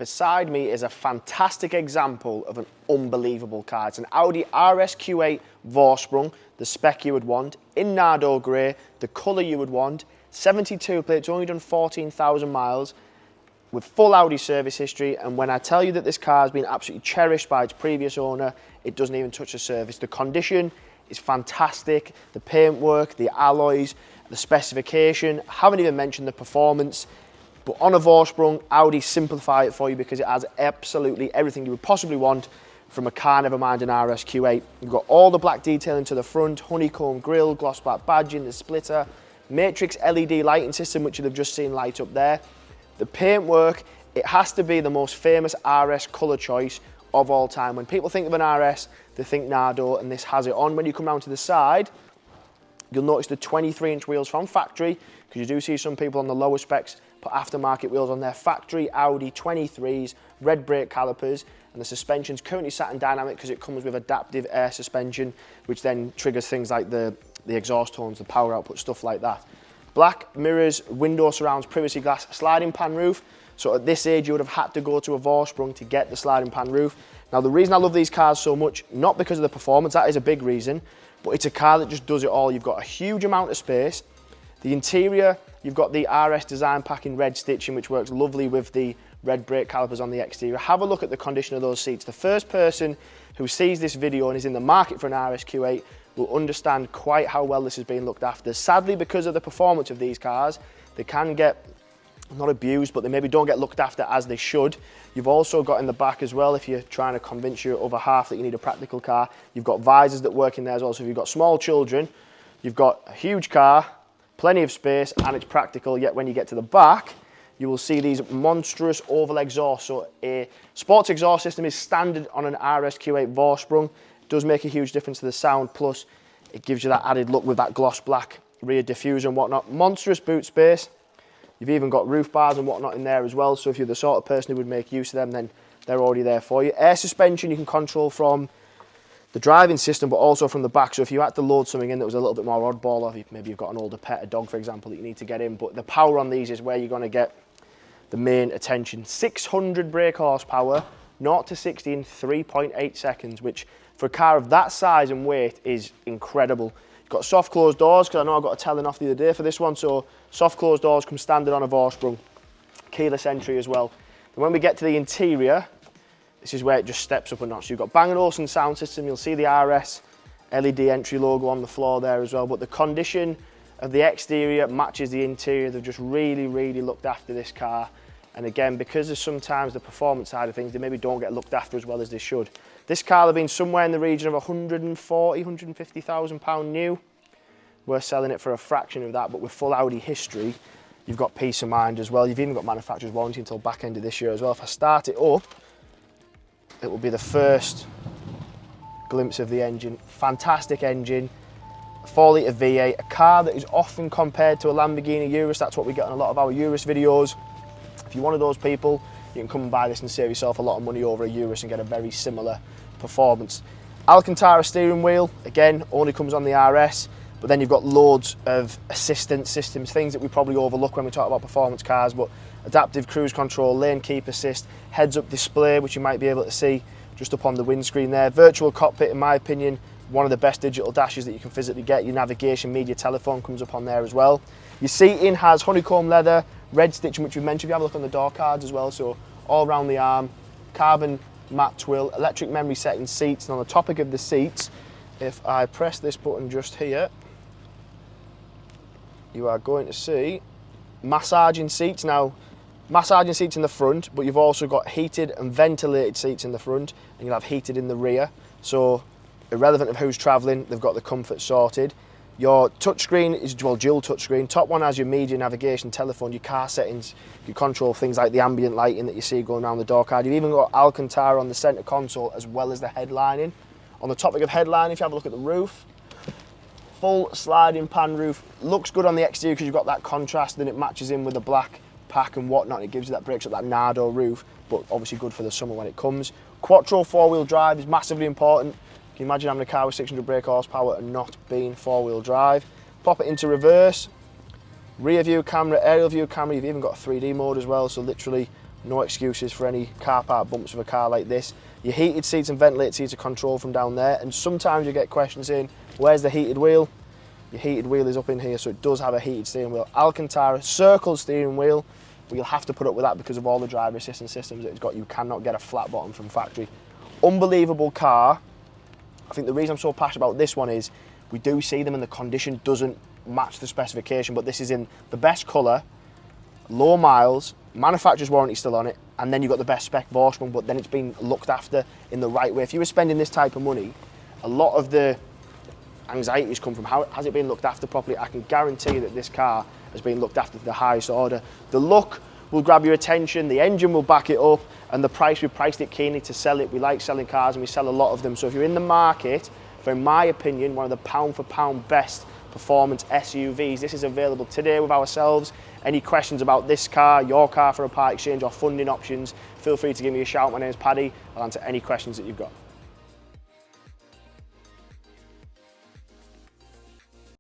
beside me is a fantastic example of an unbelievable car. It's an Audi RSQ8 Vorsprung, the spec you would want, in Nardo Grey, the colour you would want, 72 plates, only done 14,000 miles, with full Audi service history. And when I tell you that this car has been absolutely cherished by its previous owner, it doesn't even touch the surface. The condition is fantastic, the paintwork, the alloys, the specification, I haven't even mentioned the performance. But on a Vorsprung, Audi simplify it for you because it has absolutely everything you would possibly want from a car, never mind an RSQ8. You've got all the black detailing to the front, honeycomb grille, gloss black badging, the splitter, matrix LED lighting system, which you'll have just seen light up there. The paintwork, it has to be the most famous RS colour choice of all time. When people think of an RS, they think Nardo, and this has it on. When you come down to the side, you'll notice the 23-inch wheels from factory, because you do see some people on the lower specs put aftermarket wheels on their factory Audi 23s, red brake calipers, and the suspension's currently sat in dynamic because it comes with adaptive air suspension, which then triggers things like the exhaust tones, the power output, stuff like that. Black mirrors, window surrounds, privacy glass, sliding pan roof. So at this age, you would have had to go to a Vorsprung to get the sliding pan roof. Now, the reason I love these cars so much, not because of the performance, that is a big reason, but it's a car that just does it all. You've got a huge amount of space. The interior, you've got the RS design pack in red stitching, which works lovely with the red brake calipers on the exterior. Have a look at the condition of those seats. The first person who sees this video and is in the market for an RSQ8 will understand quite how well this is being looked after. Sadly, because of the performance of these cars, they can get, not abused, but they maybe don't get looked after as they should. You've also got in the back as well, if you're trying to convince your other half that you need a practical car, you've got visors that work in there as well. So if you've got small children, you've got a huge car, plenty of space, and it's practical. Yet when you get to the back, you will see these monstrous oval exhausts. So a sports exhaust system is standard on an RSQ8 Vorsprung. It does make a huge difference to the sound, plus it gives you that added look with that gloss black rear diffuser and whatnot. Monstrous boot space. You've even got roof bars and whatnot in there as well. So if you're the sort of person who would make use of them, then they're already there for you. Air suspension you can control from the driving system, but also from the back. So if you had to load something in that was a little bit more oddball, or maybe you've got an older pet, a dog for example, that you need to get in, but the power on these is where you're going to get the main attention. 600 brake horsepower, 0 to 60 in 3.8 seconds, which for a car of that size and weight is incredible. You've got soft closed doors, because I know I got a telling off the other day for this one, so soft closed doors come standard on a Vorsprung. Keyless entry as well. And when we get to the interior, this is where it just steps up a notch. So you've got Bang & Olufsen sound system, you'll see the RS LED entry logo on the floor there as well, but the condition of the exterior matches the interior. They've just really, really looked after this car. And again, because of sometimes the performance side of things, they maybe don't get looked after as well as they should. This car has been somewhere in the region of 140, 150,000 pound new. We're selling it for a fraction of that, but with full Audi history, you've got peace of mind as well. You've even got manufacturer's warranty until back end of this year as well. If I start it up, it will be the first glimpse of the engine. Fantastic engine, 4 litre V8, a car that is often compared to a Lamborghini Urus. That's what we get on a lot of our Urus videos. If you're one of those people, you can come and buy this and save yourself a lot of money over a Urus and get a very similar performance. Alcantara steering wheel, again, only comes on the RS, but then you've got loads of assistance systems, things that we probably overlook when we talk about performance cars, but adaptive cruise control, lane keep assist, heads-up display, which you might be able to see just up on the windscreen there. Virtual cockpit, in my opinion, one of the best digital dashes that you can physically get. Your navigation, media, telephone comes up on there as well. Your seating has honeycomb leather, red stitching, which we mentioned. If you have a look on the door cards as well, so all around the arm, carbon matte twill, electric memory setting seats. And on the topic of the seats, if I press this button just here, you are going to see massaging seats. Now, massaging seats in the front, but you've also got heated and ventilated seats in the front, and you'll have heated in the rear. So irrelevant of who's travelling, they've got the comfort sorted. Your touchscreen is dual touchscreen. Top one has your media, navigation, telephone, your car settings. You control things like the ambient lighting that you see going around the door card. You've even got Alcantara on the centre console as well as the headlining. On the topic of headlining, if you have a look at the roof, full sliding pan roof. Looks good on the exterior because you've got that contrast, then it matches in with the black pack and whatnot. It gives you that, breaks up that Nardo roof, but obviously good for the summer when it comes. Quattro 4-wheel drive is massively important. Can you imagine having a car with 600 brake horsepower and not being 4-wheel drive? Pop it into reverse, rear view camera, aerial view camera. You've even got a 3D mode as well, so literally No excuses for any car park bumps with a car like this. Your heated seats and ventilated seats are controlled from down there, and sometimes you get questions saying, where's the heated wheel? Your heated wheel is up in here, so it does have a heated steering wheel. Alcantara circle steering wheel, but you'll have to put up with that because of all the driver assistance systems it's got. You cannot get a flat bottom from factory. Unbelievable car. I think the reason I'm so passionate about this one is we do see them and the condition doesn't match the specification, but this is in the best colour, low miles, manufacturer's warranty still on it, and then you've got the best spec Vorsprung, but then it's been looked after in the right way. If you were spending this type of money, a lot of the anxieties come from how has it been looked after properly. I can guarantee that this car has been looked after to the highest order. The look will grab your attention, the engine will back it up, and the price, we priced it keenly to sell it. We like selling cars and we sell a lot of them. So if you're in the market for, in my opinion, one of the pound for pound best performance SUVs, this is available today with ourselves. Any questions about this car, your car for a part exchange or funding options, feel free to give me a shout. My name's Paddy. I'll answer any questions that you've got.